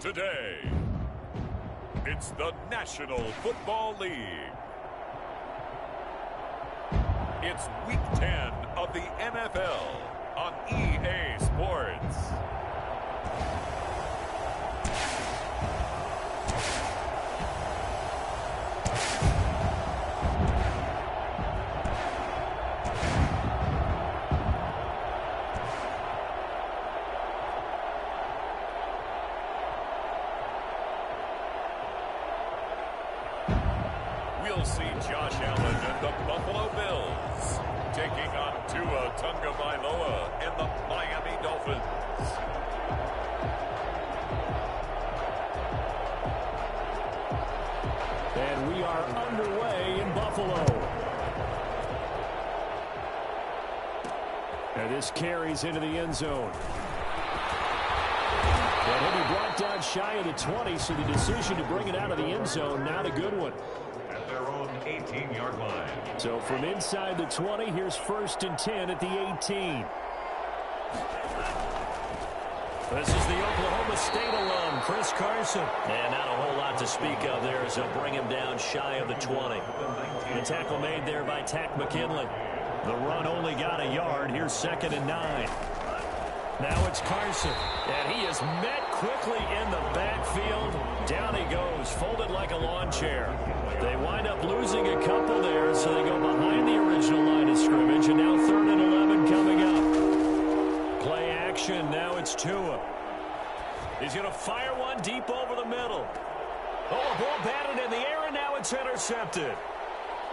Today, it's the National Football League. It's Week 10 of the NFL on EA Sports. We'll see Josh Allen and the Buffalo Bills taking on Tua Tagovailoa and the Miami Dolphins. And we are underway in Buffalo. And this carries into the end zone. And he'll be brought down shy of the 20, so the decision to bring it out of the end zone, not a good one. At their own 18-yard line. So from inside the 20, here's 1st and 10 at the 18. This is the Oklahoma State alum, Chris Carson. And not a whole lot to speak of there as they'll bring him down shy of the 20. The tackle made there by Takk McKinley. The run only got a yard. Here's 2nd and 9. Now it's Carson, and he is met quickly in the backfield. Down he goes, folded like a lawn chair. They wind up losing a couple there, so they go behind the original line of scrimmage, and now 3rd and 11 coming up. Play action, now it's Tua. He's going to fire one deep over the middle. Oh, a ball batted in the air, and now it's intercepted.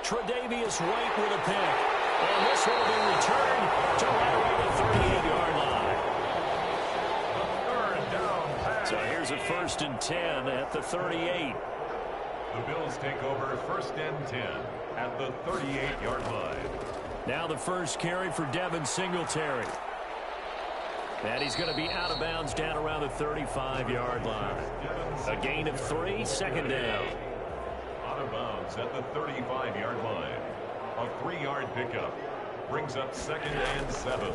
Tre'Davious White with a pick. And this one will be returned to right around the 38-yard line. So here's a 1st and 10 at the 38. The Bills take over 1st and 10 at the 38-yard line. Now the first carry for Devin Singletary. And he's going to be out of bounds down around the 35-yard line. A gain of 3, 2nd down. Out of bounds at the 35-yard line. A 3-yard pickup brings up 2nd and 7.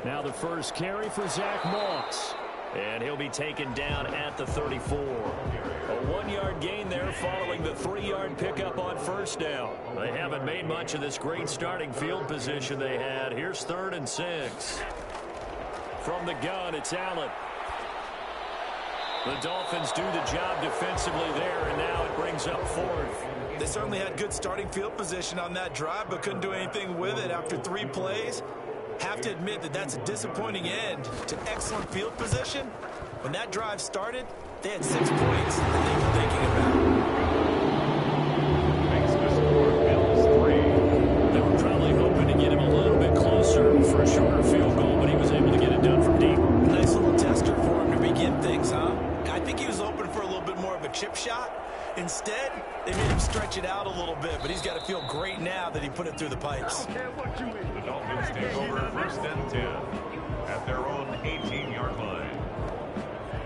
Now the first carry for Zach Moss. And he'll be taken down at the 34. A 1-yard gain there following the 3-yard pickup on 1st down. They haven't made much of this great starting field position they had. Here's 3rd and 6. From the gun, it's Allen. The Dolphins do the job defensively there, and now it brings up 4th. They certainly had good starting field position on that drive, but couldn't do anything with it after 3 plays. Have to admit that that's a disappointing end to excellent field position. When that drive started, they had 6 points that they were thinking about. Makes the score Bills 3. They were probably hoping to get him a little bit closer for a shorter field goal, but he was able to get it done from deep. Nice little tester for him to begin things, huh? I think he was hoping for a little bit more of a chip shot. Instead, they made him stretch it out a little bit, but he's got to feel great now that he put it through the pipes. The Dolphins take over 1st and 10 at their own 18-yard line.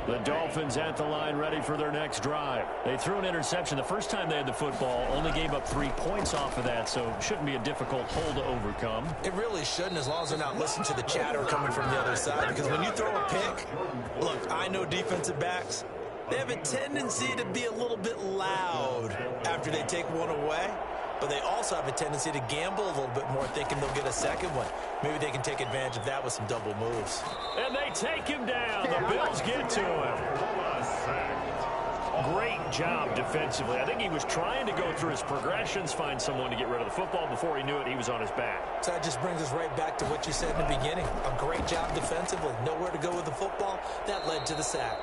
The Dolphins at the line ready for their next drive. They threw an interception the first time they had the football, only gave up 3 points off of that, so shouldn't be a difficult hole to overcome. It really shouldn't, as long as they're not listening to the chatter coming from the other side, because when you throw a pick, look, I know defensive backs, they have a tendency to be a little bit loud after they take one away, but they also have a tendency to gamble a little bit more, thinking they'll get a second one. Maybe they can take advantage of that with some double moves. And they take him down. The Bills get to him. Great job defensively. I think he was trying to go through his progressions, find someone to get rid of the football. Before he knew it, he was on his back. So that just brings us right back to what you said in the beginning. A great job defensively. Nowhere to go with the football. That led to the sack.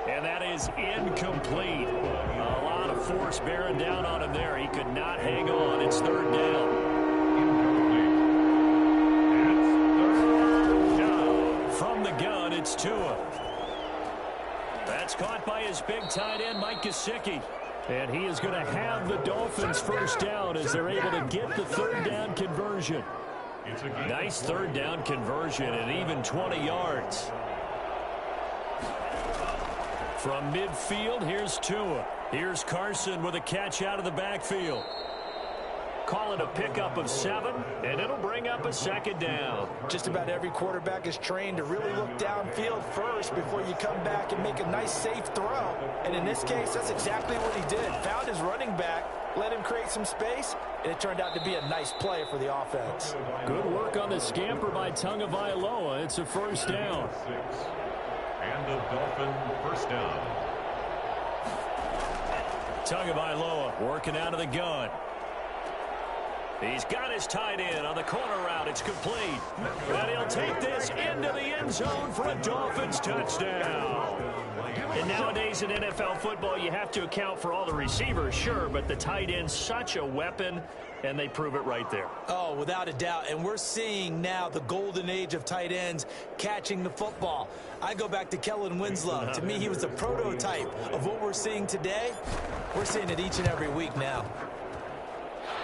And that is incomplete. A lot of force bearing down on him there. He could not hang on. It's 3rd down. Incomplete. It's 3rd down. From the gun, it's Tua. That's caught by his big tight end, Mike Gesicki. And he is going to have the Dolphins 1st down as they're able to get the 3rd down conversion. Nice 3rd down conversion and even 20 yards. From midfield, here's Tua. Here's Carson with a catch out of the backfield. call it a pickup of 7, and it'll bring up a second down. Just about every quarterback is trained to really look downfield first before you come back and make a nice, safe throw. And in this case, that's exactly what he did. Found his running back, let him create some space, and it turned out to be a nice play for the offense. Good work on the scamper by Tagovailoa. It's a first down. And a Dolphin first down. Tagovailoa working out of the gun. He's got his tight end on the corner route. It's complete. And he'll take this into the end zone for a Dolphins touchdown. And nowadays in NFL football, you have to account for all the receivers, sure, but the tight end's such a weapon, and they prove it right there. Oh, without a doubt. And we're seeing now the golden age of tight ends catching the football. I go back to Kellen Winslow. To me, he was the prototype of what we're seeing today. We're seeing it each and every week now.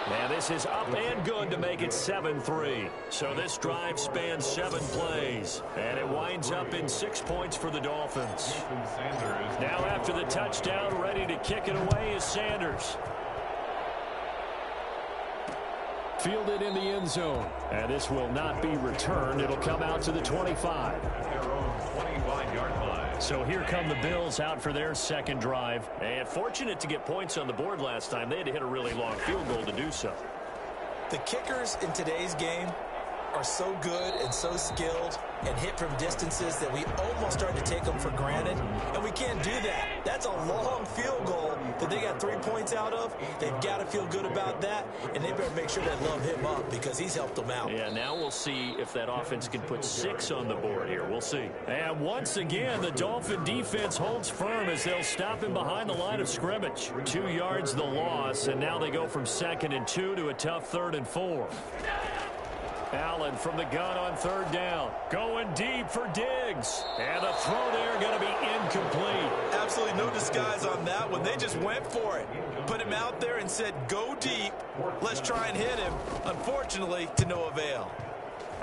Now this is up and good to make it 7-3. So this drive spans 7 plays. And it winds up in 6 points for the Dolphins. Now after the touchdown, ready to kick it away is Sanders. Fielded in the end zone. And this will not be returned. It'll come out to the 25. Their own 25-yard line. So here come the Bills out for their second drive. And fortunate to get points on the board last time. They had to hit a really long field goal to do so. The kickers in today's game are so good and so skilled and hit from distances that we almost start to take them for granted. And we can't do that. That's a long field goal that they got 3 points out of. They've got to feel good about that, and they better make sure they love him up because he's helped them out. Yeah, now we'll see if that offense can put 6 on the board here. We'll see. And once again, the Dolphin defense holds firm as they'll stop him behind the line of scrimmage. 2 yards the loss, and now they go from 2nd and 2 to a tough 3rd and 4. Allen from the gun on 3rd down. Going deep for Diggs. And the throw there going to be incomplete. Absolutely no disguise on that one. They just went for it. Put him out there and said, go deep. Let's try and hit him. Unfortunately, to no avail.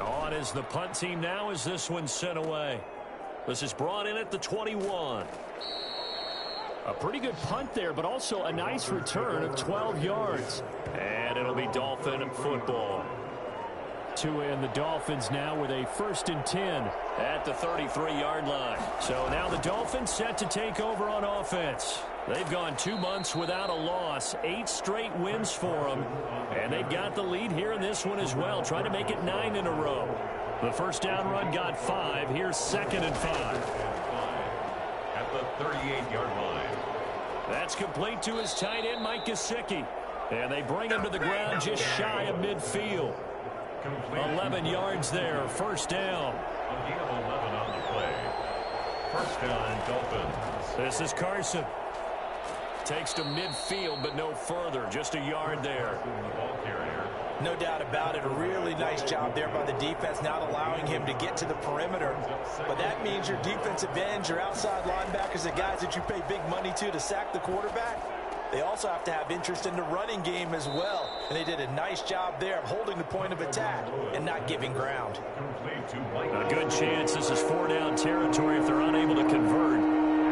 On is the punt team now as this one's sent away. This is brought in at the 21. A pretty good punt there, but also a nice return of 12 yards. And it'll be Dolphin football. To end the Dolphins now with a 1st and 10 at the 33-yard line. So now the Dolphins set to take over on offense. They've gone 2 months without a loss, 8 straight wins for them, and they've got the lead here in this one as well, trying to make it 9 in a row. The first down run got 5. Here's 2nd and 5. At the 38-yard line. That's complete to his tight end, Mike Gesicki. And they bring him to the ground just shy of midfield. 11 yards there, 1st down. A gain of 11 on the play. 1st down, Dolphins. This is Carson. Takes to midfield, but no further. Just a yard there. The ball carrier. No doubt about it. A really nice job there by the defense, not allowing him to get to the perimeter. But that means your defensive ends, your outside linebackers, the guys that you pay big money to sack the quarterback, they also have to have interest in the running game as well. And they did a nice job there of holding the point of attack and not giving ground. A good chance this is 4-down territory if they're unable to convert.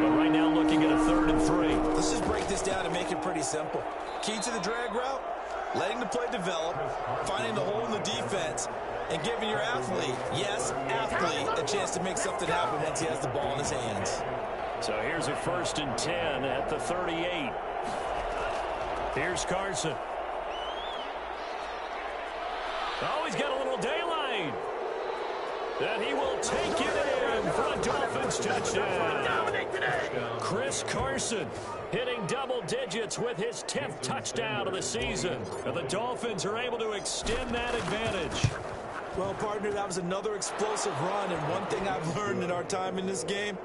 But right now looking at a 3rd and 3. Let's just break this down and make it pretty simple. Key to the drag route, letting the play develop, finding the hole in the defense, and giving your athlete, yes, athlete, a chance to make something happen once he has the ball in his hands. So here's a 1st and 10 at the 38. Here's Carson. Oh, he's got a little daylight. And he will take it in for a Dolphins touchdown. Chris Carson hitting double digits with his 10th touchdown of the season. And the Dolphins are able to extend that advantage. Well, partner, that was another explosive run, and one thing I've learned in our time in this game,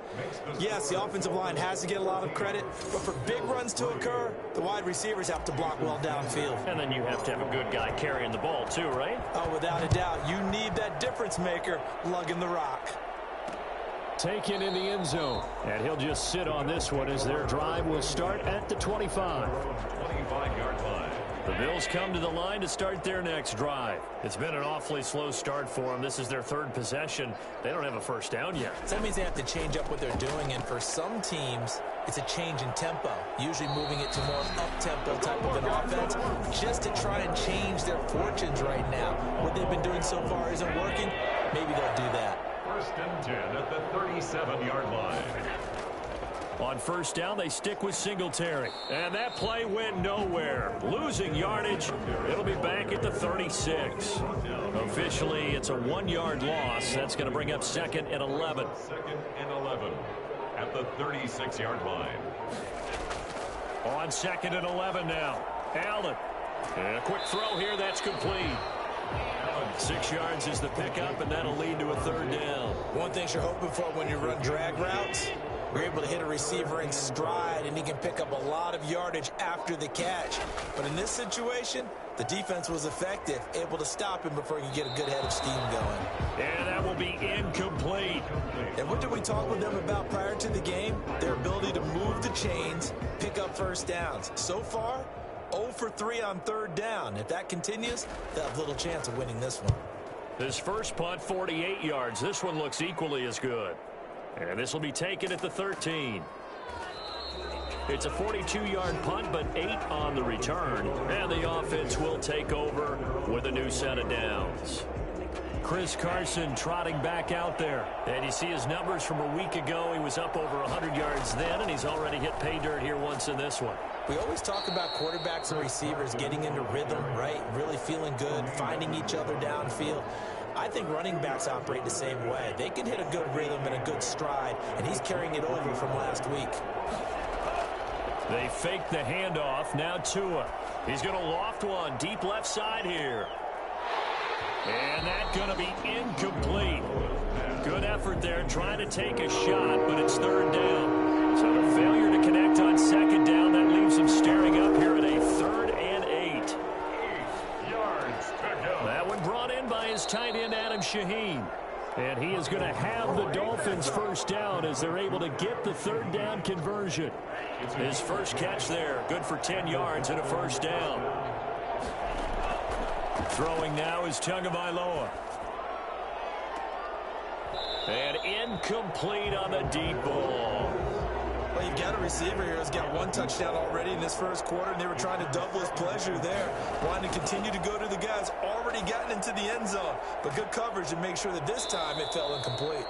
yes, the offensive line has to get a lot of credit, but for big runs to occur, the wide receivers have to block well downfield. And then you have to have a good guy carrying the ball too, right? Oh, without a doubt. You need that difference maker lugging the rock. Taken in the end zone. And he'll just sit on this one as their drive will start at the 25. 25-yard line. The Bills come to the line to start their next drive. It's been an awfully slow start for them. This is their third possession. They don't have a first down yet. So that means they have to change up what they're doing, and for some teams, it's a change in tempo, usually moving it to more up-tempo type of an offense, just to try and change their fortunes right now. What they've been doing so far isn't working. Maybe they'll do that. 1st and 10 at the 37-yard line. On first down, they stick with Singletary. And that play went nowhere. Losing yardage. It'll be back at the 36. Officially, it's a 1-yard loss. That's going to bring up 2nd and 11. 2nd and 11 at the 36-yard line. On 2nd and 11 now. Allen. And a quick throw here. That's complete. 6 yards is the pickup, and that'll lead to a 3rd down. One thing you're hoping for when you run drag routes, you're able to hit a receiver in stride, and he can pick up a lot of yardage after the catch. But in this situation, the defense was effective, able to stop him before he could get a good head of steam going. And that will be incomplete. And what did we talk with them about prior to the game? Their ability to move the chains, pick up first downs. So far, 0 for 3 on 3rd down. If that continues, they'll have little chance of winning this one. His first punt, 48 yards. This one looks equally as good. And this will be taken at the 13. It's a 42-yard punt, but 8 on the return. And the offense will take over with a new set of downs. Chris Carson trotting back out there. And you see his numbers from a week ago. He was up over 100 yards then, and he's already hit pay dirt here once in this one. We always talk about quarterbacks and receivers getting into rhythm, right? Really feeling good, finding each other downfield. I think running backs operate the same way. They can hit a good rhythm and a good stride, and he's carrying it over from last week. They fake the handoff. Now Tua. He's going to loft one deep left side here. And that's going to be incomplete. Good effort there trying to take a shot, but it's 3rd down. So the failure to connect on 2nd down, that leaves him staring up here at a 3rd and 8. 8 yards to go. That one brought in by his tight end, Adam Shaheen. And he is going to have the Dolphins' first down as they're able to get the 3rd down conversion. His first catch there, good for 10 yards and a first down. Throwing now is Tagovailoa. And incomplete on the deep ball. Well, you've got a receiver here who's got 1 touchdown already in this first quarter, and they were trying to double his pleasure there, wanting to continue to go to the guys already gotten into the end zone. But good coverage to make sure that this time it fell incomplete.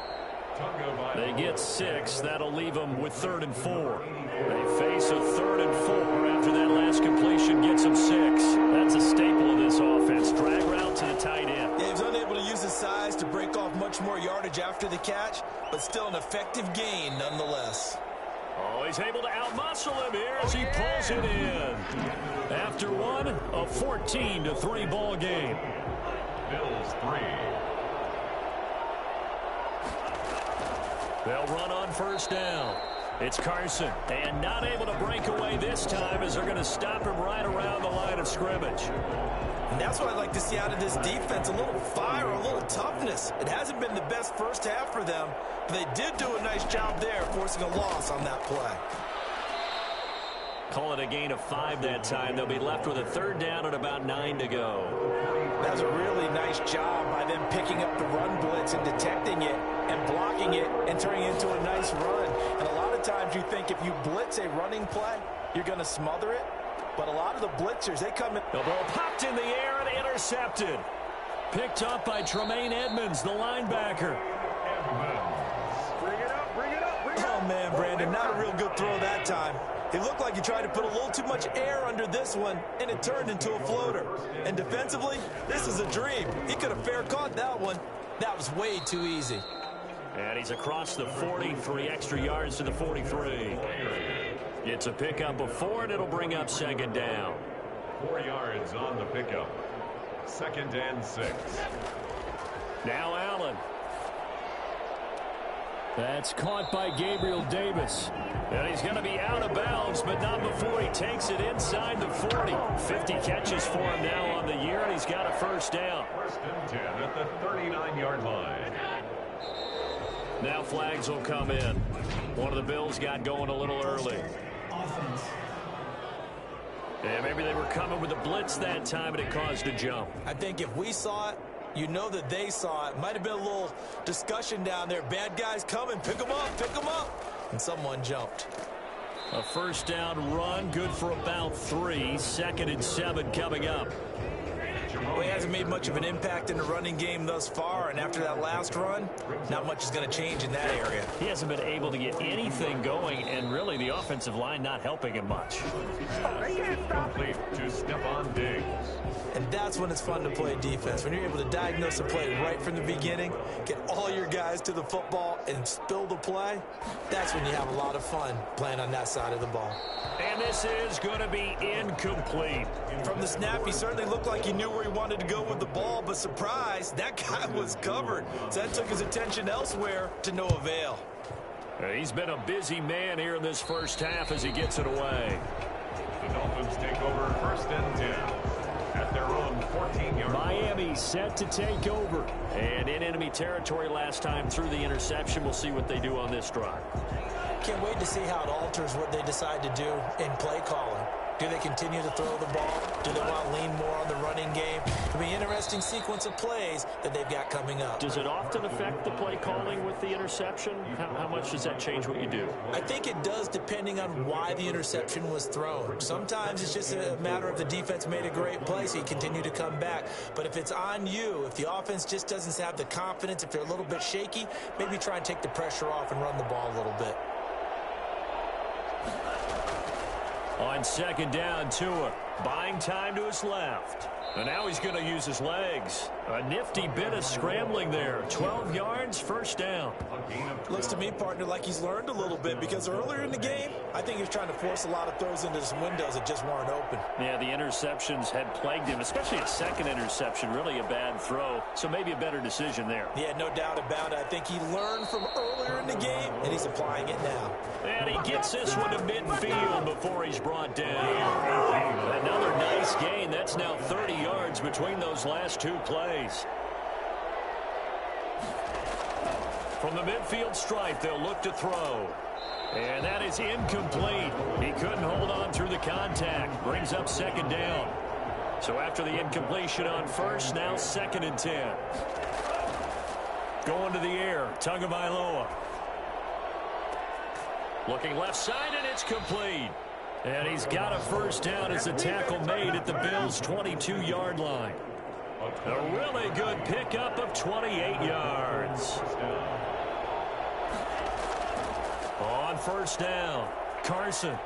They get 6. That'll leave them with 3rd and 4. They face a 3rd and 4 after that last completion gets them 6. That's a staple of this offense. Drag route to the tight end. Yeah, he was unable to use his size to break off much more yardage after the catch, but still an effective gain nonetheless. Oh, he's able to outmuscle him here as he pulls it in. After one, a 14-3 ball game. Bills 3. They'll run on first down. It's Carson, and not able to break away this time as they're going to stop him right around the line of scrimmage. And that's what I'd like to see out of this defense, a little fire, a little toughness. It hasn't been the best first half for them, but they did do a nice job there, forcing a loss on that play. Call it a gain of 5 that time. They'll be left with a 3rd down and about 9 to go. That was a really nice job by them picking up the run blitz and detecting it and blocking it and turning it into a nice run. And a lot of times you think if you blitz a running play, you're going to smother it. But a lot of the blitzers, they come in. The ball popped in the air and intercepted. Picked up by Tremaine Edmonds, the linebacker. Bring it up, bring it up, bring it up. Oh, man, Brandon, not a real good throw that time. It looked like he tried to put a little too much air under this one, and it turned into a floater. And defensively, this is a dream. He could have fair caught that one. That was way too easy. And he's across the 43 extra yards to the 43. It's a pickup of 4, and it'll bring up 2nd down. 4 yards on the pickup. 2nd and 6. Now Allen. That's caught by Gabriel Davis. And he's going to be out of bounds, but not before he takes it inside the 40. 50 catches for him now on the year, and he's got a first down. 1st and 10 at the 39-yard line. Now flags will come in. One of the Bills got going a little early. Offense. Yeah, maybe they were coming with a blitz that time, and it caused a jump. I think if we saw it, you know that they saw it. Might have been a little discussion down there. Bad guys coming. Pick them up. Pick them up. And someone jumped. A first down run, good for about 3. 2nd and 7 coming up. Well, he hasn't made much of an impact in the running game thus far, and after that last run, not much is going to change in that area. He hasn't been able to get anything going, and really the offensive line not helping him much. Complete to Stephon Diggs. And that's when it's fun to play defense. When you're able to diagnose a play right from the beginning, get all your guys to the football, and spill the play, that's when you have a lot of fun playing on that side of the ball. And this is going to be incomplete. From the snap, he certainly looked like he knew where he wanted to go with the ball, but surprise, that guy was covered. So that took his attention elsewhere to no avail. He's been a busy man here in this first half as he gets it away. The Dolphins take over 1st and 10 at their own 14-yard line. Miami set to take over. And in enemy territory last time through the interception. We'll see what they do on this drive. Can't wait to see how it alters what they decide to do in play calling. Do they continue to throw the ball? Do they want to lean more on the running game? It'll be an interesting sequence of plays that they've got coming up. Does it often affect the play calling with the interception? How much does that change what you do? I think it does depending on why the interception was thrown. Sometimes it's just a matter of the defense made a great play, so you continue to come back. But if it's on you, if the offense just doesn't have the confidence, if they're a little bit shaky, maybe try and take the pressure off and run the ball a little bit. On 2nd down, Tua buying time to his left. And now he's going to use his legs. A nifty bit of scrambling there. 12 yards, 1st down. Looks to me, partner, like he's learned a little bit because earlier in the game, I think he was trying to force a lot of throws into some windows that just weren't open. Yeah, the interceptions had plagued him, especially a 2nd interception, really a bad throw. So maybe a better decision there. Yeah, no doubt about it. I think he learned from earlier in the game, and he's applying it now. And he gets this one to midfield before he's brought down. Another nice gain. That's now 30 yards between those last 2 plays. From the midfield stripe, they'll look to throw. And that is incomplete. He couldn't hold on through the contact. Brings up 2nd down. So after the incompletion on 1st, now 2nd and 10. Going to the air, Tagovailoa. Looking left side, and it's complete. And he's got a 1st down as the tackle made at the Bills' 22-yard line. A really good pickup of 28 yards. On 1st down, Carson.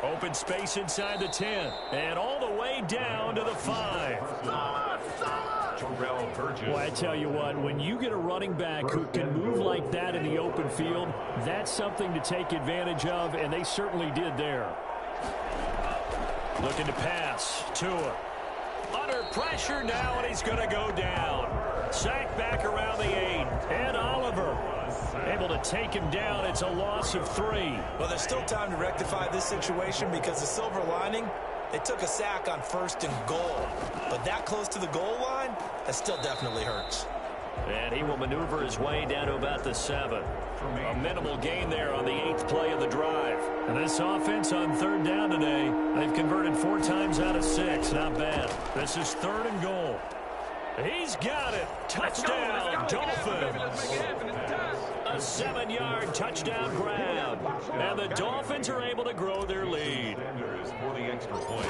Open space inside the 10. And all the way down to the 5. Well, I tell you what, when you get a running back who can move like that in the open field, that's something to take advantage of, and they certainly did there. Looking to pass. Tua. Under pressure now, and he's going to go down. Sacked back around the 8. And Oliver able to take him down. It's a loss of 3. Well, there's still time to rectify this situation because the silver lining, they took a sack on 1st and goal. But that close to the goal line, that still definitely hurts. And he will maneuver his way down to about the 7. A minimal gain there on the 8th play of the drive. And this offense on 3rd down today, they've converted 4 times out of 6. Not bad. This is 3rd and goal. He's got it. Touchdown, Dolphins. A 7-yard touchdown grab. And the Dolphins are able to grow their lead. For the extra point.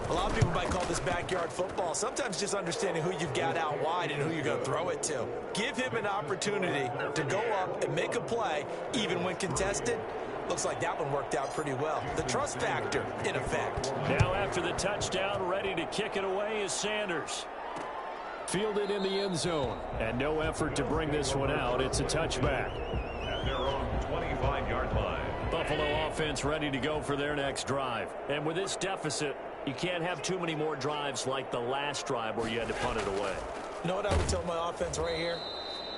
A lot of people might call this backyard football. Sometimes just understanding who you've got out wide and who you're going to throw it to. Give him an opportunity to go up and make a play, even when contested. Looks like that one worked out pretty well. The trust factor, in effect. Now after the touchdown, ready to kick it away is Sanders. Fielded in the end zone. And no effort to bring this one out. It's a touchback. At their own 25-yard line. Buffalo offense ready to go for their next drive. And with this deficit, you can't have too many more drives like the last drive where you had to punt it away. You know what I would tell my offense right here?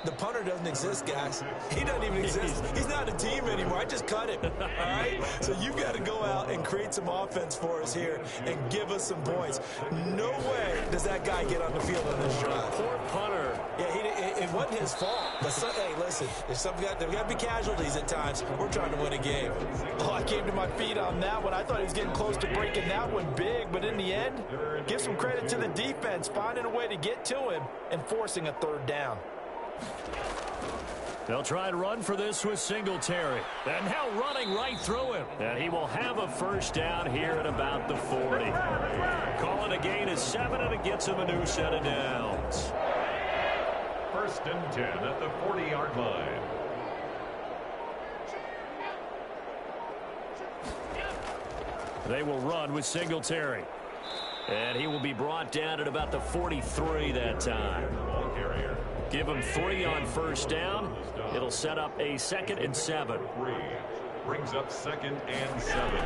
The punter doesn't exist, guys. He doesn't even exist. He's not a team anymore. I just cut him. All right? So you've got to go out and create some offense for us here and give us some points. No way does that guy get on the field on this drive. Poor punter Yeah, it wasn't his fault. But hey, listen, there's got to be casualties at times. We're trying to win a game. Oh, I came to my feet on that one. I thought he was getting close to breaking that one big, but in the end, give some credit to the defense, finding a way to get to him and forcing a third down. They'll try and run for this with Singletary. And now running right through him. And he will have a first down here at about the 40. Calling a gain of 7, and it gets him a new set of downs. First and 10 at the 40-yard line. They will run with Singletary. And he will be brought down at about the 43 that time. Ball carrier. Give him 3 on first down. It'll set up a 2nd and 7. 3 brings up 2nd and 7.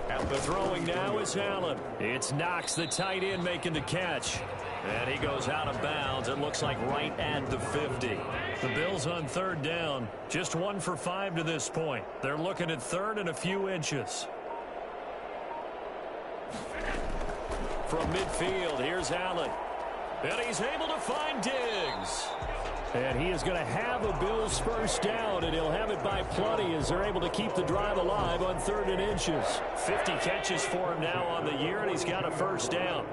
At the throwing now is Allen. It's Knox, the tight end, making the catch. And he goes out of bounds. It looks like right at the 50. The Bills on third down. Just 1 for 5 to this point. They're looking at third and a few inches. From midfield, here's Allen. And he's able to find Diggs. And he is going to have a Bills first down, and he'll have it by plenty as they're able to keep the drive alive on 3rd and inches. 50 catches for him now on the year, and he's got a first down.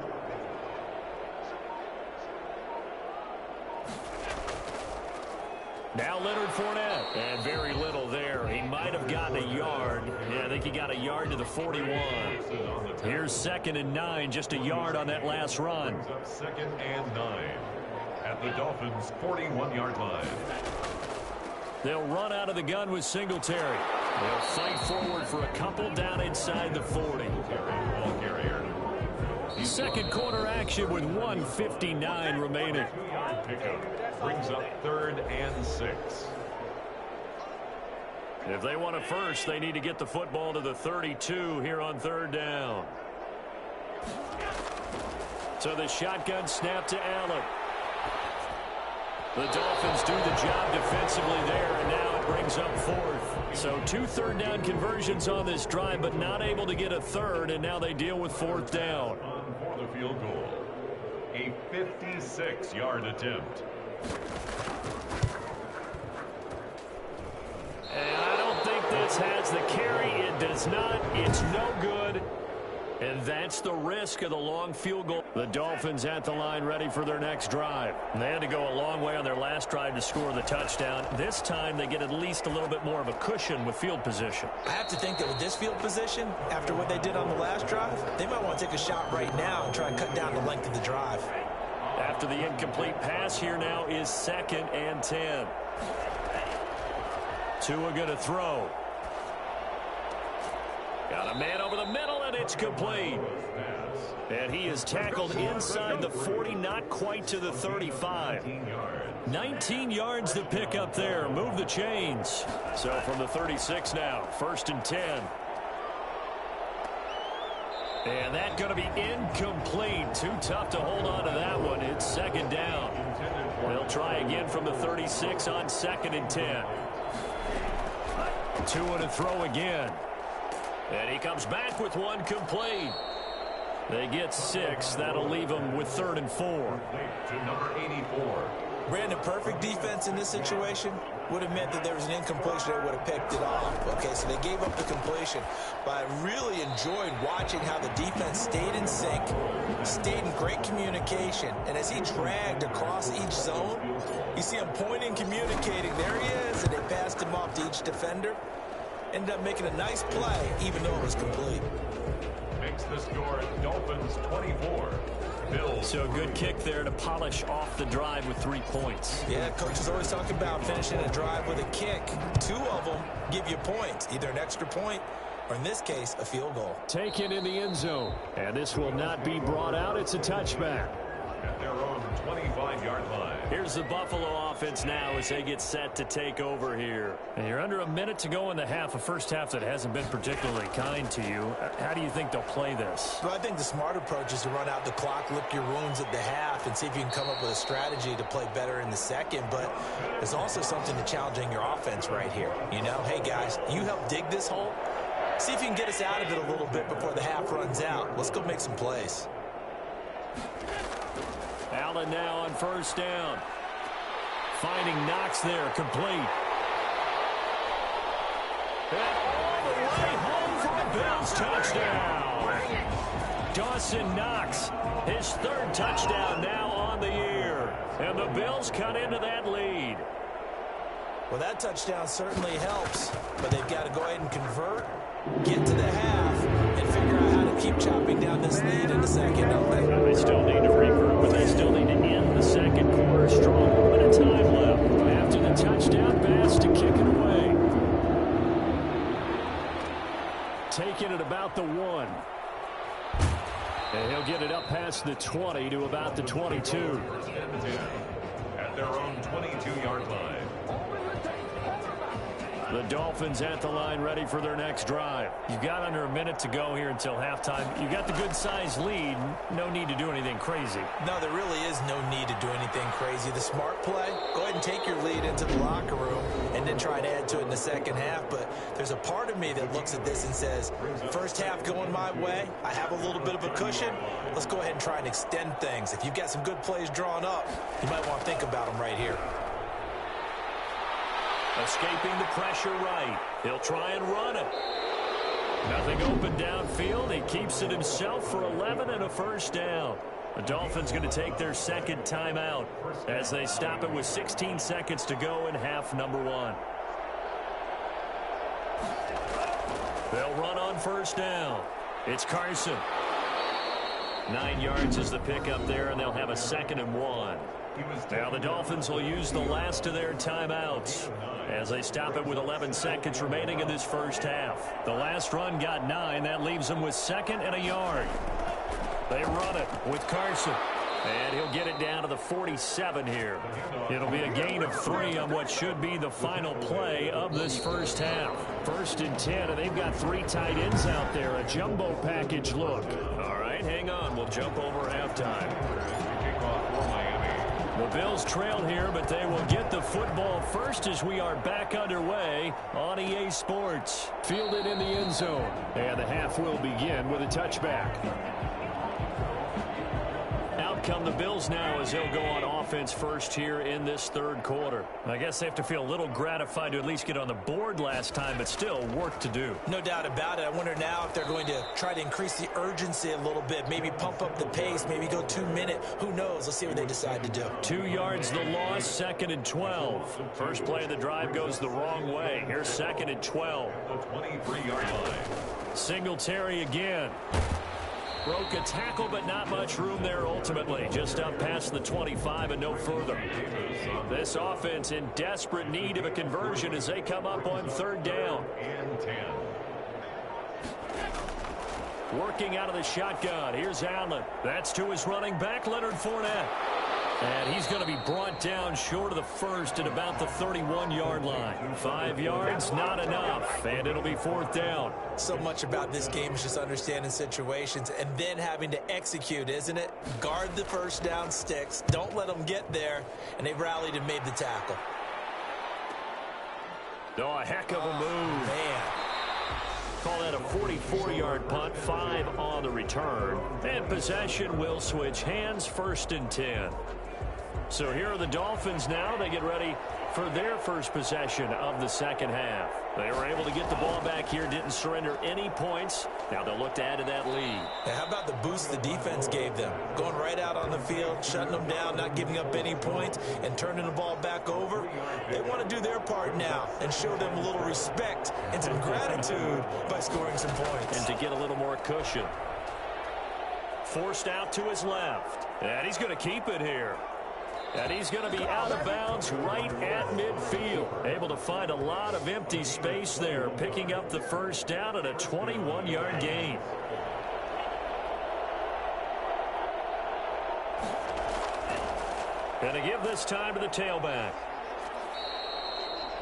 Now Leonard Fournette, and very little there. He might have gotten a yard. Yeah, I think he got a yard to the 41. Here's 2nd and 9, just a yard on that last run. Brings up 2nd and 9 at the Dolphins' 41-yard line. They'll run out of the gun with Singletary. They'll fight forward for a couple down inside the 40. Ball carrier. Second quarter action with 1:59 remaining. 2-yard pickup brings up 3rd and 6. If they want a first, they need to get the football to the 32 here on 3rd down. So the shotgun snap to Allen. The Dolphins do the job defensively there, and now it brings up 4th. So 2 third down conversions on this drive, but not able to get a third, and now they deal with 4th down. For the field goal, a 56-yard attempt. And I don't think this has the carry. It does not. It's no good. And that's the risk of the long field goal. The Dolphins at the line ready for their next drive. And they had to go a long way on their last drive to score the touchdown. This time they get at least a little bit more of a cushion with field position. I have to think that with this field position, after what they did on the last drive, they might want to take a shot right now and try and cut down the length of the drive. After the incomplete pass, here now is 2nd and 10. Tua going to throw. Got a man over the middle, and it's complete. And he is tackled inside the 40, not quite to the 35. 19 yards to pick up there. Move the chains. So from the 36 now, 1st and 10. And that's going to be incomplete. Too tough to hold on to that one. It's 2nd down. They'll try again from the 36 on 2nd and 10. Tua to throw again. And he comes back with one complete. They get 6. That'll leave them with 3rd and 4. To number 84. Brandon, perfect defense in this situation would have meant that there was an incompletion. They would have picked it off. Okay, so they gave up the completion. But I really enjoyed watching how the defense stayed in sync, stayed in great communication. And as he dragged across each zone, you see him pointing, communicating. There he is, and they passed him off to each defender. Ended up making a nice play, even though it was complete. Makes the score Dolphins 24. Bills. So a good kick there to polish off the drive with 3 points. Yeah, coaches always talk about finishing a drive with a kick. 2 of them give you points, either an extra point or, in this case, a field goal. Taken in the end zone. And this will not be brought out. It's a touchback. At their own 25-yard line. Here's the Buffalo offense now as they get set to take over here. And you're under a minute to go in the half, a first half that hasn't been particularly kind to you. How do you think they'll play this? Well, I think the smart approach is to run out the clock, lick your wounds at the half, and see if you can come up with a strategy to play better in the second. But there's also something to challenging your offense right here. You know, hey, guys, you help dig this hole. See if you can get us out of it a little bit before the half runs out. Let's go make some plays. Allen now on first down. finding Knox there, complete. And all the way home for a Bills touchdown. Dawson Knox, his third touchdown now on the year. And the Bills cut into that lead. Well, that touchdown certainly helps, but they've got to go ahead and convert, get to the half, and figure out how to keep chopping down this lead in the second, don't they? They still need to regroup, but they still need to end the second quarter strong. A bit of time left after the touchdown pass to kick it away. Taking it about the 1. And he'll get it up past the 20 to about the 22. At their own 22-yard line. The Dolphins at the line ready for their next drive. You've got under a minute to go here until halftime. You've got the good-sized lead. No need to do anything crazy. No, there really is no need to do anything crazy. The smart play, go ahead and take your lead into the locker room and then try to add to it in the second half. But there's a part of me that looks at this and says, first half going my way, I have a little bit of a cushion. Let's go ahead and try and extend things. If you've got some good plays drawn up, you might want to think about them right here. Escaping the pressure right. He'll try and run it. Nothing open downfield. He keeps it himself for 11 and a first down. The Dolphins going to take their second timeout as they stop it with 16 seconds to go in half number 1. They'll run on first down. It's Carson. 9 yards is the pickup there, and they'll have a 2nd and 1. Now the Dolphins will use the last of their timeouts as they stop it with 11 seconds remaining in this first half. The last run got 9. That leaves them with 2nd and a yard. They run it with Carson. And he'll get it down to the 47 here. It'll be a gain of 3 on what should be the final play of this first half. 1st and 10, and they've got 3 tight ends out there. A jumbo package look. All right, hang on. We'll jump over halftime. The Bills trail here, but they will get the football first as we are back underway on EA Sports. Fielded in the end zone. And the half will begin with a touchback. Out come the Bills now as they'll go on offense first here in this third quarter. I guess they have to feel a little gratified to at least get on the board last time, but still work to do. No doubt about it. I wonder now if they're going to try to increase the urgency a little bit, maybe pump up the pace, maybe go 2 minute. Who knows? Let's see what they decide to do. 2 yards the loss, 2nd and 12. First play of the drive goes the wrong way. Here's 2nd and 12. The 23-yard line. Singletary again. Broke a tackle, but not much room there ultimately. Just up past the 25 and no further. This offense in desperate need of a conversion as they come up on 3rd down. And 10. Working out of the shotgun. Here's Allen. That's to his running back, Leonard Fournette. And he's going to be brought down short of the first at about the 31-yard line. 5 yards, not enough. And it'll be 4th down. So much about this game is just understanding situations and then having to execute, isn't it? Guard the first down sticks. Don't let them get there. And they rallied and made the tackle. Oh, a heck of a move. Man. Call that a 44-yard punt, 5 on the return. And possession will switch hands, 1st and 10. So here are the Dolphins now. They get ready for their first possession of the second half. They were able to get the ball back here, didn't surrender any points. Now they'll look to add to that lead. Now, how about the boost the defense gave them? Going right out on the field, shutting them down, not giving up any points, and turning the ball back over. They want to do their part now and show them a little respect and some gratitude by scoring some points. And to get a little more cushion. Forced out to his left. And he's going to keep it here. And he's going to be out of bounds right at midfield. Able to find a lot of empty space there, picking up the first down at a 21-yard gain. And to give this time to the tailback.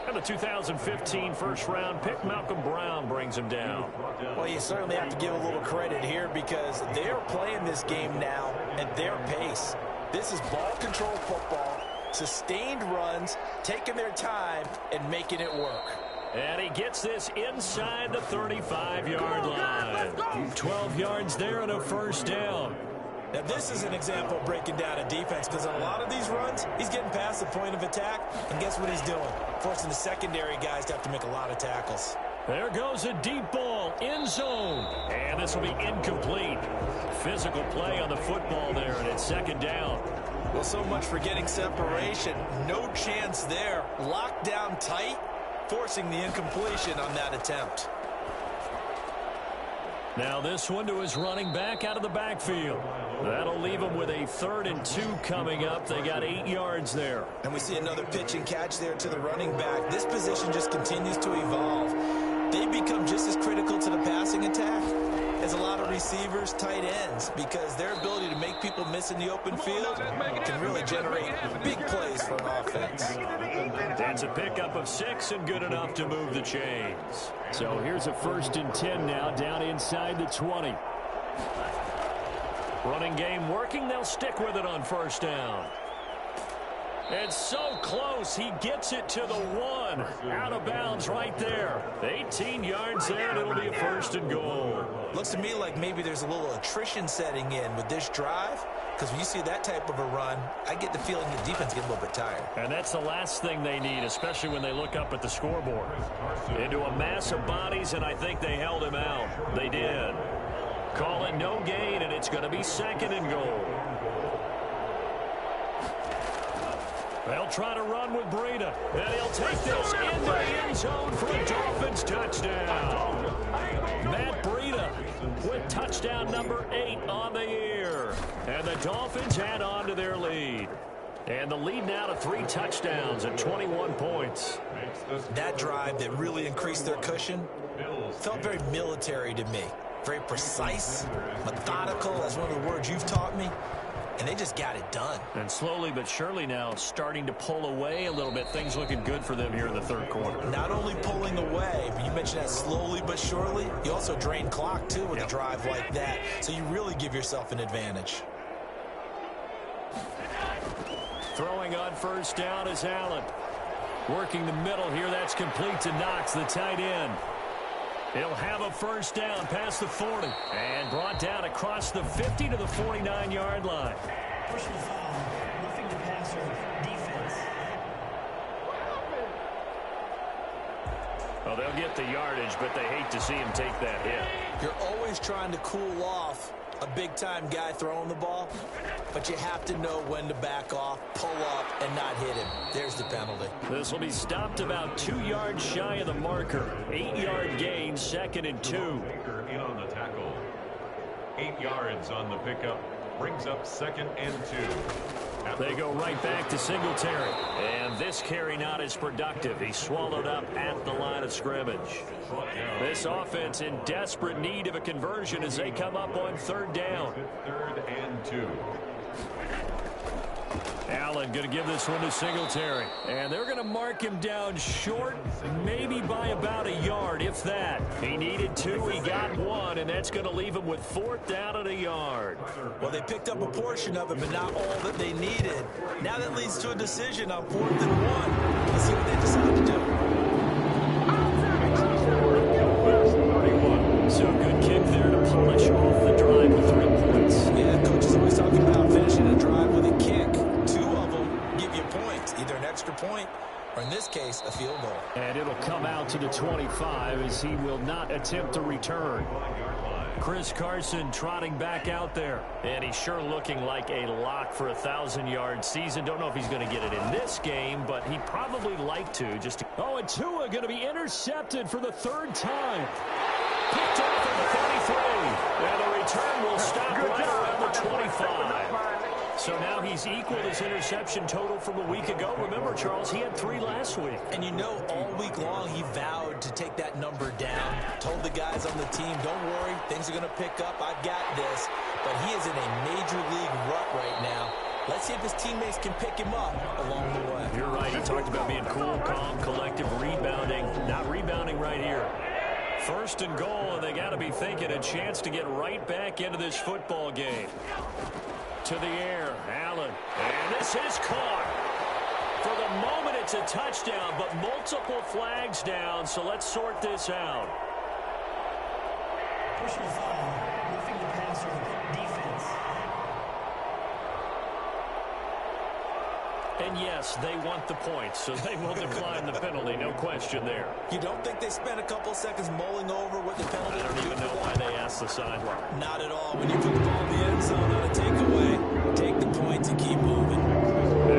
And the 2015 first-round pick, Malcolm Brown, brings him down. Well, you certainly have to give a little credit here because they're playing this game now at their pace. This is ball control football, sustained runs, taking their time, and making it work. And he gets this inside the 35-yard line. 12 yards there and a first down. Now, this is an example of breaking down a defense because in a lot of these runs, he's getting past the point of attack, and guess what he's doing? Forcing the secondary guys to have to make a lot of tackles. There goes a deep ball, end zone, and this will be incomplete. Physical play on the football there, and it's second down. Well, so much for getting separation. No chance there. Locked down tight, forcing the incompletion on that attempt. Now this one to his running back out of the backfield. That'll leave him with a 3rd and 2 coming up. They got 8 yards there. And we see another pitch and catch there to the running back. This position just continues to evolve. They become just as critical to the passing attack as a lot of receivers, tight ends, because their ability to make people miss in the open field can really generate big plays for an offense. That's a pickup of 6 and good enough to move the chains. So here's a 1st and 10 now, down inside the 20. Running game working. They'll stick with it on 1st down. It's so close. He gets it to the 1. Out of bounds right there. 18 yards there, and it'll be a 1st and goal. Looks to me like maybe there's a little attrition setting in with this drive, because when you see that type of a run, I get the feeling the defense gets a little bit tired. And that's the last thing they need, especially when they look up at the scoreboard. Into a mass of bodies, and I think they held him out. They did. Call it no gain, and it's going to be 2nd and goal. They'll try to run with Breida, and he'll take this into the end zone for a Dolphins touchdown. Matt Breida with touchdown number 8 on the year. And the Dolphins add on to their lead. And the lead now to 3 touchdowns at 21 points. That drive that really increased their cushion felt very military to me. Very precise, methodical. That's one of the words you've taught me. And they just got it done. And slowly but surely now starting to pull away a little bit. Things looking good for them here in the 3rd quarter. Not only pulling away, but you mentioned that slowly but surely. You also drain clock, too, with a drive like that. So you really give yourself an advantage. Throwing on 1st down is Allen. Working the middle here. That's complete to Knox, the tight end. He'll have a 1st down past the 40 and brought down across the 50 to the 49-yard line. Personal foul, roughing the passer, defense. Well, they'll get the yardage, but they hate to see him take that hit. You're always trying to cool off a big-time guy throwing the ball, but you have to know when to back off, pull up, and not hit him. There's the penalty. This will be stopped about 2 yards shy of the marker. 8-yard gain, 2nd and 2. In on the tackle. 8 yards on the pickup. Brings up 2nd and 2. They go right back to Singletary. And this carry not as productive. He's swallowed up at the line of scrimmage. This offense in desperate need of a conversion as they come up on 3rd down. 3rd and 2. Allen going to give this one to Singletary. And they're going to mark him down short, maybe by about a yard, if that. He needed 2, he got 1, and that's going to leave him with 4th down at a yard. Well, they picked up a portion of it, but not all that they needed. Now that leads to a decision on 4th and 1. Let's see what they decide to do. So good kick there to polish off the drive with 3 points. Yeah, coach is always talking about finishing a drive with a kick. 2 of them give you points, either an extra point or, in this case, a field goal. And it'll come out to the 25 as he will not attempt to return. Chris Carson trotting back out there. And he's sure looking like a lock for a 1,000-yard season. Don't know if he's going to get it in this game, but he'd probably like to. Oh, and Tua going to be intercepted for the 3rd time. Picked off at the 33. And the return will stop right around the 25. So now he's equaled his interception total from a week ago. Remember, Charles, he had 3 last week. And you know, all week long he vowed to take that number down. Told the guys on the team, don't worry, things are going to pick up. I've got this. But he is in a major league rut right now. Let's see if his teammates can pick him up along the way. You're right. He talked about being cool, calm, collective, rebounding. Not rebounding right here. 1st and goal, and they got to be thinking a chance to get right back into this football game. To the air, Allen. And this is caught. For the moment, it's a touchdown, but multiple flags down, so let's sort this out. Personal foul, roughing the passer, defense. And yes, they want the points, so they will decline the penalty, no question there. You don't think they spent a couple seconds mulling over what the penalty I don't even know why they asked the sideline. Not at all. When you put the ball in the end zone on a takeaway, take the points and keep moving.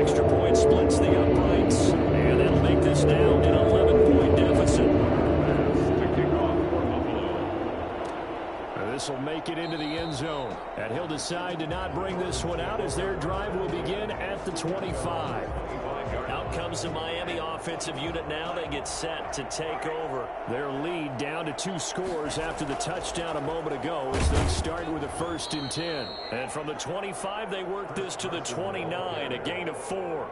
Extra point splits the uprights, and that'll make this now an 11-point deficit. This will make it into the end zone, and he'll decide to not bring this one out as their drive will begin at the 25. Out comes the Miami offensive unit now. They get set to take over. Their lead down to 2 scores after the touchdown a moment ago as they start with a 1st and 10. And from the 25, they work this to the 29, a gain of 4.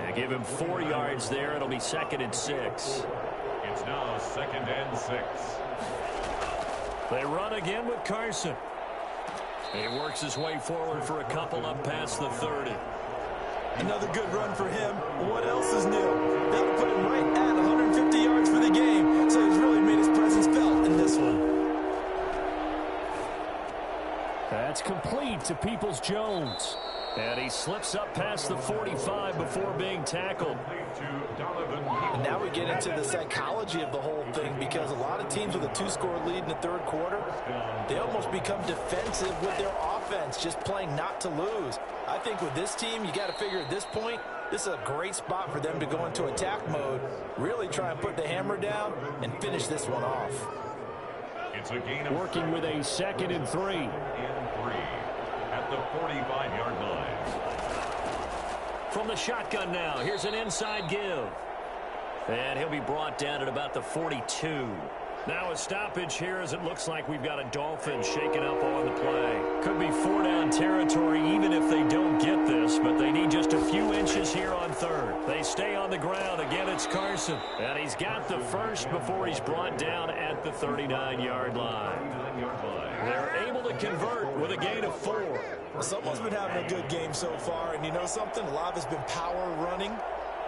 They give him 4 yards there. It'll be 2nd and 6. It's now 2nd and 6. They run again with Carson. He works his way forward for a couple up past the 30. Another good run for him. What else is new? That'll put him right at 150 yards for the game, so he's really made his presence felt in this one. That's complete to Peoples-Jones. And he slips up past the 45 before being tackled. And now we get into the psychology of the whole thing, because a lot of teams with a 2-score lead in the 3rd quarter, they almost become defensive with their offense, just playing not to lose. I think with this team, you got to figure at this point, this is a great spot for them to go into attack mode, really try and put the hammer down and finish this one off. It's a gain of working with a 2nd and 3. At the 45-yard line. From the shotgun now, here's an inside give. And he'll be brought down at about the 42. Now a stoppage here as it looks like we've got a Dolphin shaken up on the play. Could be 4-down territory even if they don't get this, but they need just a few inches here on 3rd. They stay on the ground. Again, it's Carson. And he's got the first before he's brought down at the 39-yard line. They're able to convert with a gain of 4. Someone's been having a good game so far, and you know something? A lot of it's been power running.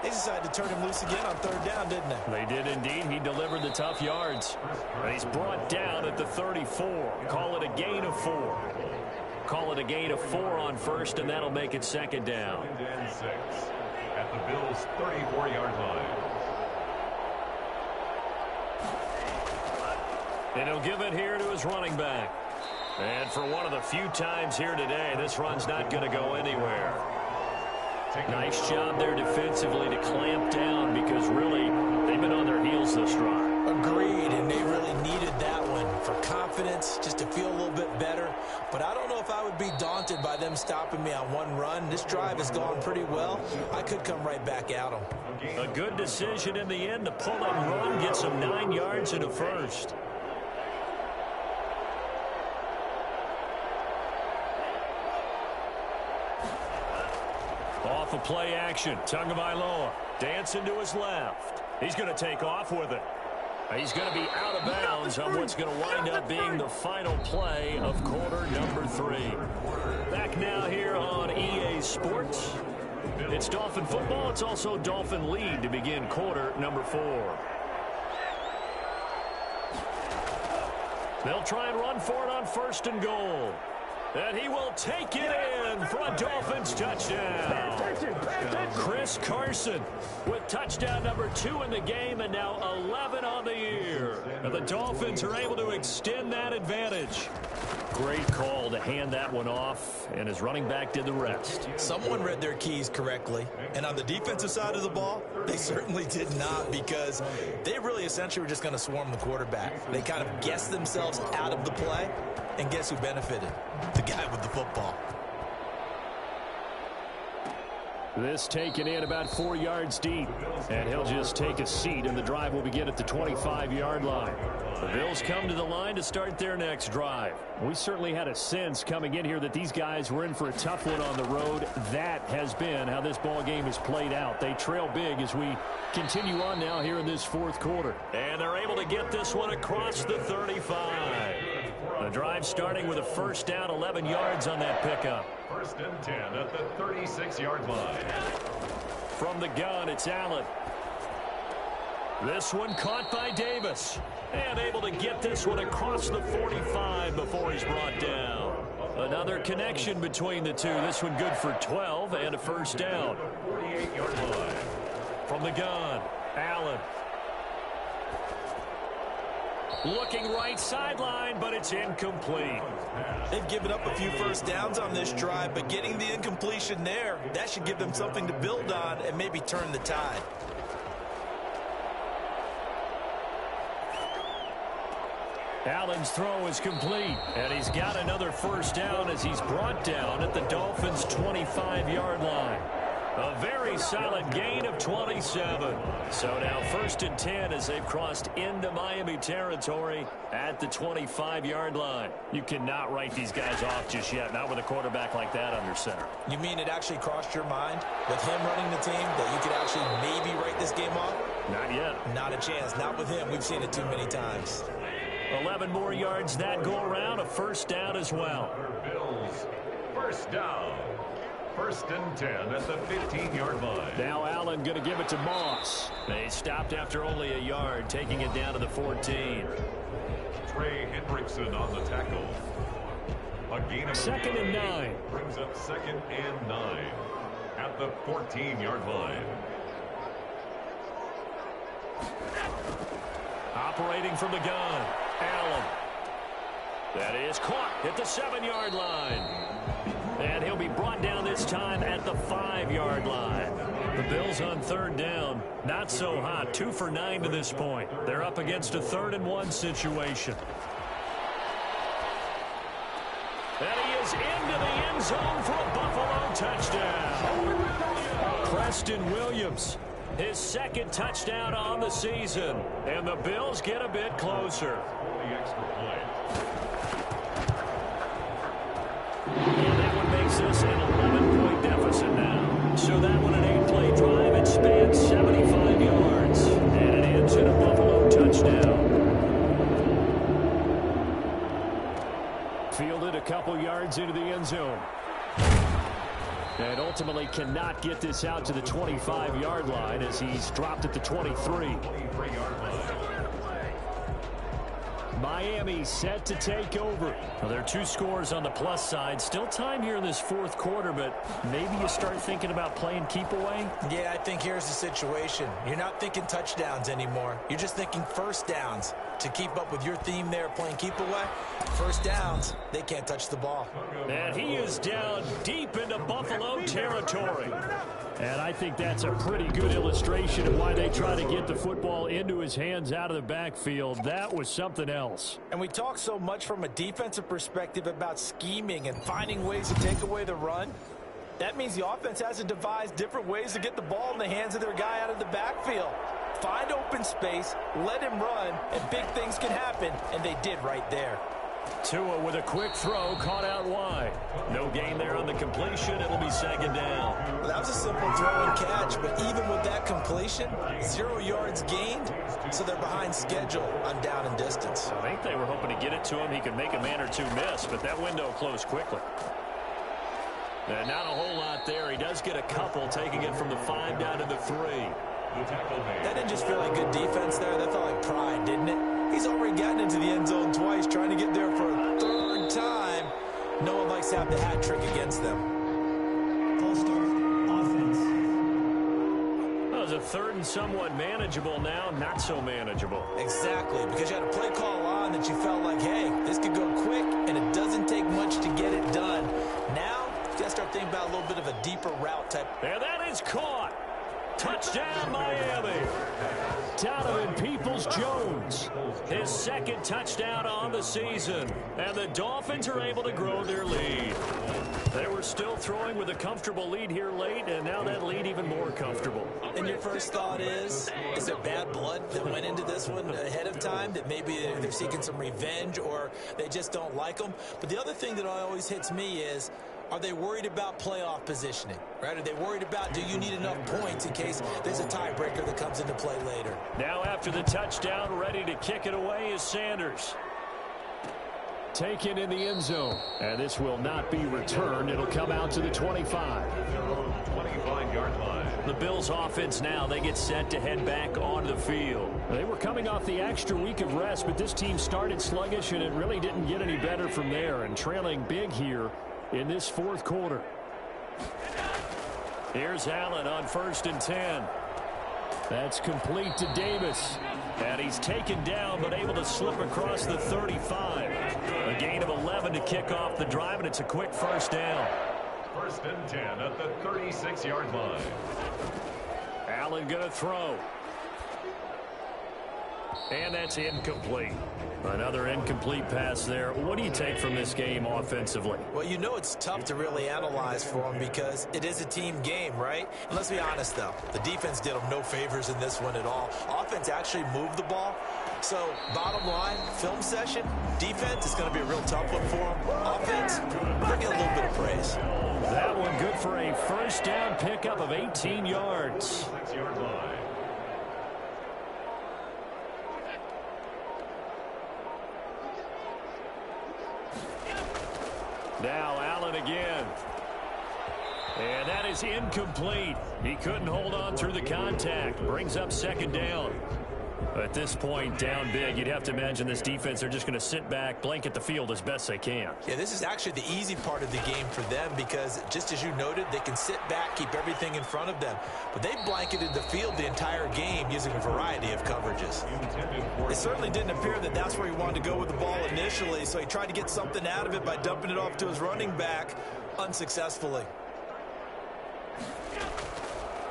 They decided to turn him loose again on 3rd down, didn't they? They did indeed. He delivered the tough yards. And he's brought down at the 34. Call it a gain of 4. Call it a gain of 4 on 1st, and that'll make it 2nd down. 2nd and 6 at the Bills' 34-yard line. And he'll give it here to his running back. And for one of the few times here today, this run's not going to go anywhere. Nice job there defensively to clamp down, because really they've been on their heels this drive. Agreed, and they really needed that one for confidence, just to feel a little bit better. But I don't know if I would be daunted by them stopping me on one run. This drive has gone pretty well. I could come right back at them. A good decision in the end to pull and run, get some 9 yards and a first. Off of play action, Tagovailoa dancing to his left. He's going to take off with it. He's going to be out of bounds on what's going to wind up being the final play of quarter number 3. Back now here on EA Sports. It's Dolphin football. It's also Dolphin lead to begin quarter number 4. They'll try and run for it on 1st and goal. And he will take it in for a Dolphins touchdown. Chris Carson with touchdown number 2 in the game, and now 11 on the year. And the Dolphins are able to extend that advantage. Great call to hand that one off, and his running back did the rest. Someone read their keys correctly, and on the defensive side of the ball, they certainly did not, because they really essentially were just going to swarm the quarterback. They kind of guessed themselves out of the play, and guess who benefited? The guy with the football. This taken in about 4 yards deep, and he'll just take a seat, and the drive will begin at the 25-yard line. The Bills come to the line to start their next drive. We certainly had a sense coming in here that these guys were in for a tough one on the road. That has been how this ball game has played out. They trail big as we continue on now here in this 4th quarter. And they're able to get this one across the 35. The drive starting with a 1st down, 11 yards on that pickup. 1st and 10 at the 36-yard line. From the gun, it's Allen. This one caught by Davis. And able to get this one across the 45 before he's brought down. Another connection between the two. This one good for 12 and a 1st down. 28-yard line. From the gun, Allen. Looking right sideline, but it's incomplete. They've given up a few first downs on this drive, but getting the incompletion there, that should give them something to build on and maybe turn the tide. Allen's throw is complete, and he's got another first down as he's brought down at the Dolphins' 25-yard line. A very solid gain of 27. So now 1st and 10 as they've crossed into Miami territory at the 25-yard line. You cannot write these guys off just yet, not with a quarterback like that under center. You mean it actually crossed your mind with him running the team that you could actually maybe write this game off? Not yet. Not a chance. Not with him. We've seen it too many times. 11 more yards that go around, a first down as well. Bills, first down. 1st and 10 at the 15-yard line. Now Allen going to give it to Moss. They stopped after only a yard, taking it down to the 14. Trey Hendrickson on the tackle. A gain of 2nd and 9. Brings up 2nd and 9 at the 14-yard line. Operating from the gun, Allen. That is caught at the 7-yard line. And he'll be brought down this time at the 5-yard line. The Bills on 3rd down. Not so hot. 2 for 9 to this point. They're up against a 3rd and 1 situation. And he is into the end zone for a Buffalo touchdown. Preston Williams, his 2nd touchdown on the season. And the Bills get a bit closer. The extra point. And that one makes this an 11-point deficit now. So that one an 8-play drive. It spans 75 yards. And it ends in a Buffalo touchdown. Fielded a couple yards into the end zone. And ultimately cannot get this out to the 25-yard line as he's dropped at the 23. 23-yard line. Miami set to take over. Well, there are 2 scores on the plus side. Still time here in this 4th quarter, but maybe you start thinking about playing keep away? Yeah, I think here's the situation. You're not thinking touchdowns anymore. You're just thinking first downs. To keep up with your theme there, playing keep away, first downs, they can't touch the ball. And he is down deep into Buffalo territory. And I think that's a pretty good illustration of why they try to get the football into his hands out of the backfield. That was something else. And we talk so much from a defensive perspective about scheming and finding ways to take away the run. That means the offense has to devise different ways to get the ball in the hands of their guy out of the backfield. Find open space, let him run, and big things can happen, and they did right there. Tua with a quick throw, caught out wide. No gain there on the completion. It'll be 2nd down. Well, that was a simple throw and catch, but even with that completion, 0 yards gained, so they're behind schedule on down and distance. I think they were hoping to get it to him. He could make a man or 2 miss, but that window closed quickly. And not a whole lot there. He does get a couple, taking it from the 5 down to the 3. That didn't just feel like good defense there. That felt like pride, didn't it? He's already gotten into the end zone twice, trying to get there for a 3rd time. No one likes to have the hat trick against them. False start, offense. That was a 3rd and somewhat manageable now, not so manageable. Exactly, because you had a play call on that you felt like, hey, this could go quick, and it doesn't take much to get it done. Now, you got to start thinking about a little bit of a deeper route type. And that is caught. Touchdown, Miami. Donovan Peoples-Jones, his 2nd touchdown on the season. And the Dolphins are able to grow their lead. They were still throwing with a comfortable lead here late, and now that lead even more comfortable. And your first thought is there bad blood that went into this one ahead of time, that maybe they're seeking some revenge or they just don't like them? But the other thing that always hits me is, are they worried about playoff positioning, right? Are they worried about, do you need enough points in case there's a tiebreaker that comes into play later? Now after the touchdown, ready to kick it away is Sanders. Taken in the end zone. And this will not be returned. It'll come out to the 25. 25-yard line. The Bills offense now, they get set to head back onto the field. They were coming off the extra week of rest, but this team started sluggish, and it really didn't get any better from there. And trailing big here in this 4th quarter. Here's Allen on 1st and 10. That's complete to Davis. And he's taken down but able to slip across the 35. A gain of 11 to kick off the drive, and it's a quick first down. 1st and 10 at the 36-yard line. Allen going to throw. And that's incomplete. Another incomplete pass there. What do you take from this game offensively? Well, you know it's tough to really analyze for them because it is a team game, right? And let's be honest, though. The defense did them no favors in this one at all. Offense actually moved the ball. So, bottom line, film session, defense is going to be a real tough one for them. Offense, they're getting a little bit of praise. That one good for a first down pickup of 18 yards. 6-yard line. Now Allen again. And that is incomplete. He couldn't hold on through the contact. Brings up 2nd down. At this point, down big, you'd have to imagine this defense, they're just going to sit back, blanket the field as best they can. Yeah, this is actually the easy part of the game for them because, just as you noted, they can sit back, keep everything in front of them. But they blanketed the field the entire game using a variety of coverages. It certainly didn't appear that that's where he wanted to go with the ball initially, so he tried to get something out of it by dumping it off to his running back unsuccessfully.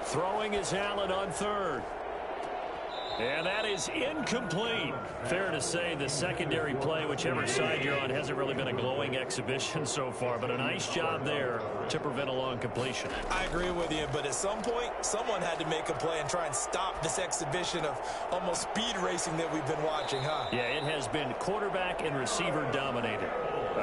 Throwing is Allen on 3rd. And that is incomplete. Fair to say the secondary play, whichever side you're on, hasn't really been a glowing exhibition so far, but a nice job there to prevent a long completion. I agree with you, but at some point, someone had to make a play and try and stop this exhibition of almost speed racing that we've been watching, huh? Yeah, it has been quarterback and receiver dominated.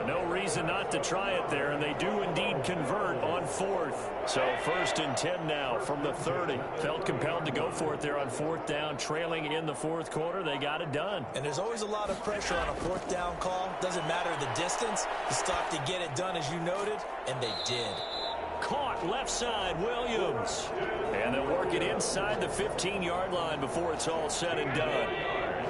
No reason not to try it there, and they do indeed convert on 4th. So 1st and 10 now from the 30. Felt compelled to go for it there on 4th down, trailing in the 4th quarter. They got it done. And there's always a lot of pressure on a 4th down call. Doesn't matter the distance. You still have to get it done, as you noted, and they did. Caught left side, Williams. And they'll work it inside the 15-yard line before it's all said and done.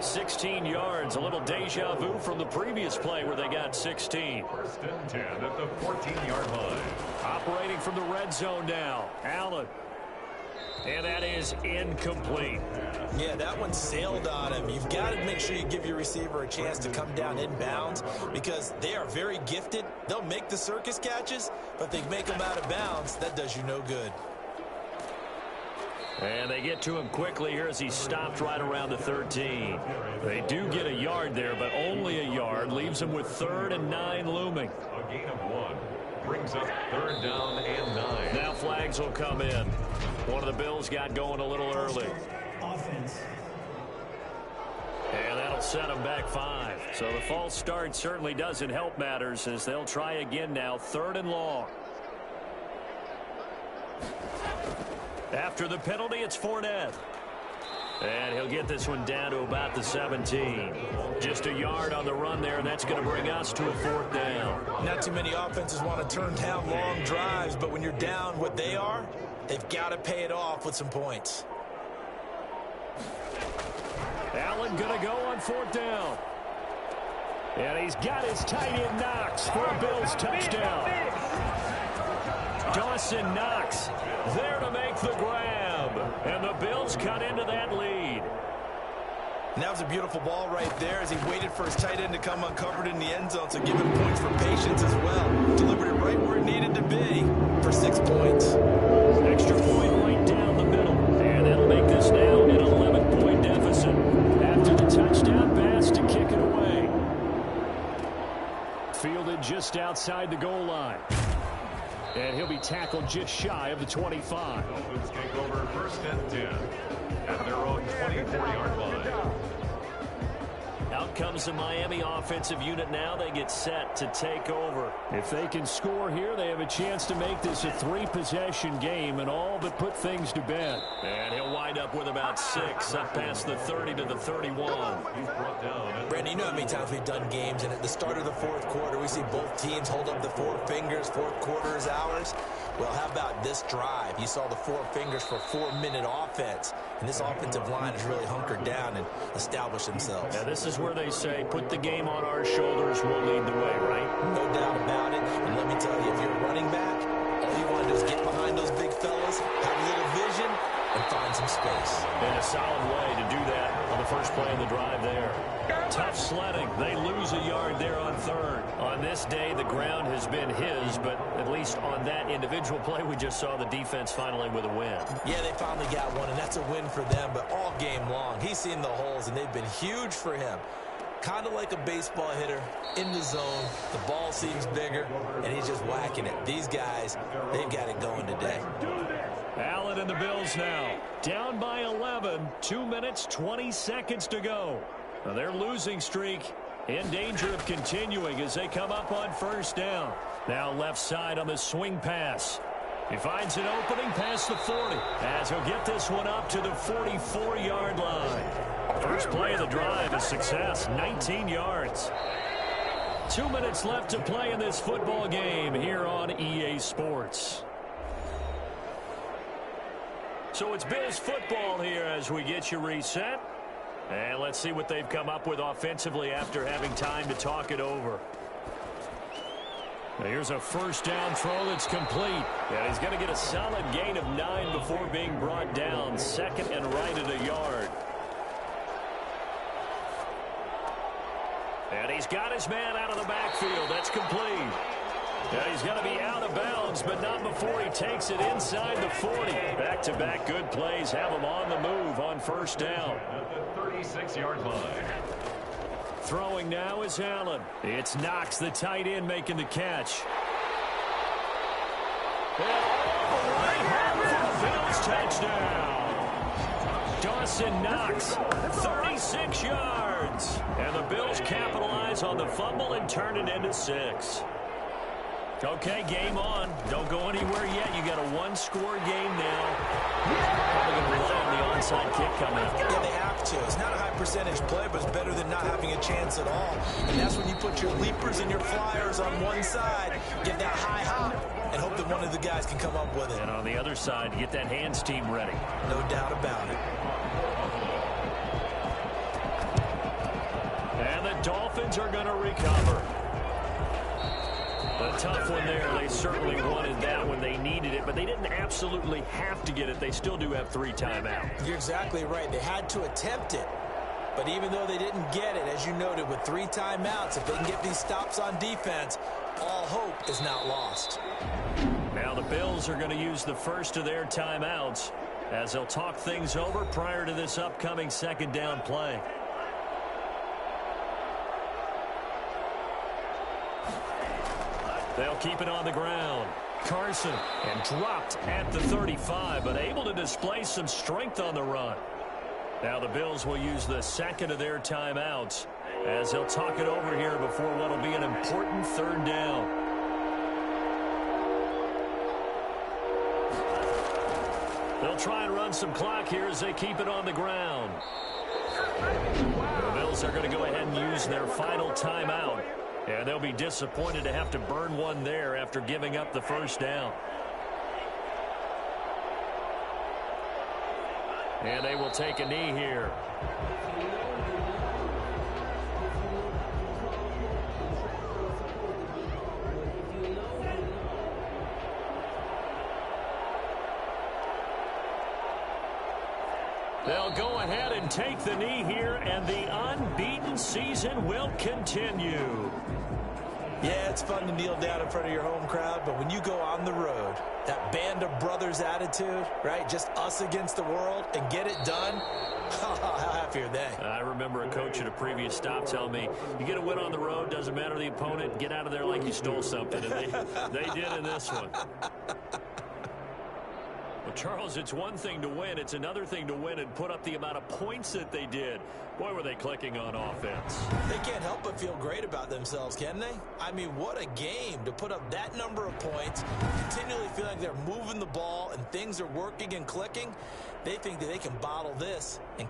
16 yards, a little deja vu from the previous play where they got 16. 1st and 10 at the 14-yard line. Operating from the red zone now, Allen. And that is incomplete. Yeah, that one sailed on him. You've got to make sure you give your receiver a chance to come down inbounds because they are very gifted. They'll make the circus catches, but they make them out of bounds. That does you no good. And they get to him quickly here as he stopped right around the 13. They do get a yard there, but only a yard. Leaves them with 3rd and 9 looming. A gain of 1. Brings up 3rd down and 9. Now flags will come in. One of the Bills got going a little early. Offense. And that'll set them back 5. So the false start certainly doesn't help matters as they'll try again now, 3rd and long. After the penalty, it's Fournette. And he'll get this one down to about the 17. Just a yard on the run there, and that's going to bring us to a 4th down. Not too many offenses want to turn down long drives, but when you're down what they are, they've got to pay it off with some points. Allen going to go on 4th down. And he's got his tight end Knox for a Bills touchdown. Dawson Knox there to make the grab. And the Bills cut into that lead. And that was a beautiful ball right there as he waited for his tight end to come uncovered in the end zone, so give him points for patience as well. Delivered it right where it needed to be for 6 points. Extra point right down the middle. And that'll make this now an 11-point deficit. After the touchdown pass to kick it away. Fielded just outside the goal line. And he'll be tackled just shy of the 25. Dolphins take over 1st and 10 at their own 24-yard line. Out comes the Miami offensive unit now. They get set to take over. If they can score here, they have a chance to make this a 3-possession game and all but put things to bed. And he'll wind up with about 6 up past the 30 to the 31. He's brought down. Brandon, you know how many times we've done games, and at the start of the 4th quarter, we see both teams hold up the 4 fingers, 4th quarter is ours. Well, how about this drive? You saw the 4 fingers for 4-minute offense, and this offensive line has really hunkered down and established themselves. Now, this is where they say, put the game on our shoulders, we'll lead the way, right? No doubt about it, and let me tell you, if you're a running back, all you want to do is get behind those big fellas some space. And a solid way to do that on the first play of the drive there. Tough sledding. They lose a yard there on third. On this day, the ground has been his, but at least on that individual play, we just saw the defense finally with a win. Yeah, they finally got one, and that's a win for them, but all game long, he's seen the holes, and they've been huge for him. Kind of like a baseball hitter in the zone. The ball seems bigger, and he's just whacking it. These guys, they've got it going today. Allen and the Bills now down by 11, 2 minutes, 20 seconds to go. Now their losing streak in danger of continuing as they come up on first down. Now left side on the swing pass. He finds an opening past the 40 as he'll get this one up to the 44-yard line. First play of the drive, a success, 19 yards. 2 minutes left to play in this football game here on EA Sports. So it's Bills football here as we get you reset. And let's see what they've come up with offensively after having time to talk it over. Now here's a first down throw that's complete. And he's going to get a solid gain of 9 before being brought down. Second and right at a yard. And he's got his man out of the backfield. That's complete. And he's going to be out of bounds, but not before he takes it inside the 40. Back-to-back good plays have him on the move on first down. At the 36-yard line. Throwing now is Allen. It's Knox, the tight end, making the catch. And all the way home for the Bills touchdown. Dawson Knox, 36 yards. And the Bills capitalize on the fumble and turn it into 6. Okay, game on. Don't go anywhere yet. You got a one-score game now. Probably going to rely on the onside kick coming up. Yeah, they have to. It's not a high-percentage play, but it's better than not having a chance at all. And that's when you put your leapers and your flyers on one side, get that high hop, and hope that one of the guys can come up with it. And on the other side, get that hands team ready. No doubt about it. And the Dolphins are going to recover. A tough one there. They certainly wanted that when they needed it, but they didn't absolutely have to get it. They still do have 3 timeouts. You're exactly right. They had to attempt it. But even though they didn't get it, as you noted, with 3 timeouts, if they can get these stops on defense, all hope is not lost. Now the Bills are going to use the first of their timeouts as they'll talk things over prior to this upcoming second down play. They'll keep it on the ground. Carson, and dropped at the 35, but able to display some strength on the run. Now the Bills will use the second of their timeouts as they'll talk it over here before what will be an important third down. They'll try and run some clock here as they keep it on the ground. The Bills are going to go ahead and use their final timeout. And they'll be disappointed to have to burn one there after giving up the first down. And they will take a knee here. They'll go ahead and take the knee here, and the unbeaten season will continue. Yeah, it's fun to kneel down in front of your home crowd, but when you go on the road, that band of brothers attitude, right, just us against the world, and get it done, how happy are they? I remember a coach at a previous stop telling me, you get a win on the road, doesn't matter the opponent, get out of there like you stole something. And they did in this one. Well, Charles, it's one thing to win. It's another thing to win and put up the amount of points that they did. Boy, were they clicking on offense. They can't help but feel great about themselves, can they? I mean, what a game to put up that number of points, continually feel like they're moving the ball and things are working and clicking. They think that they can bottle this and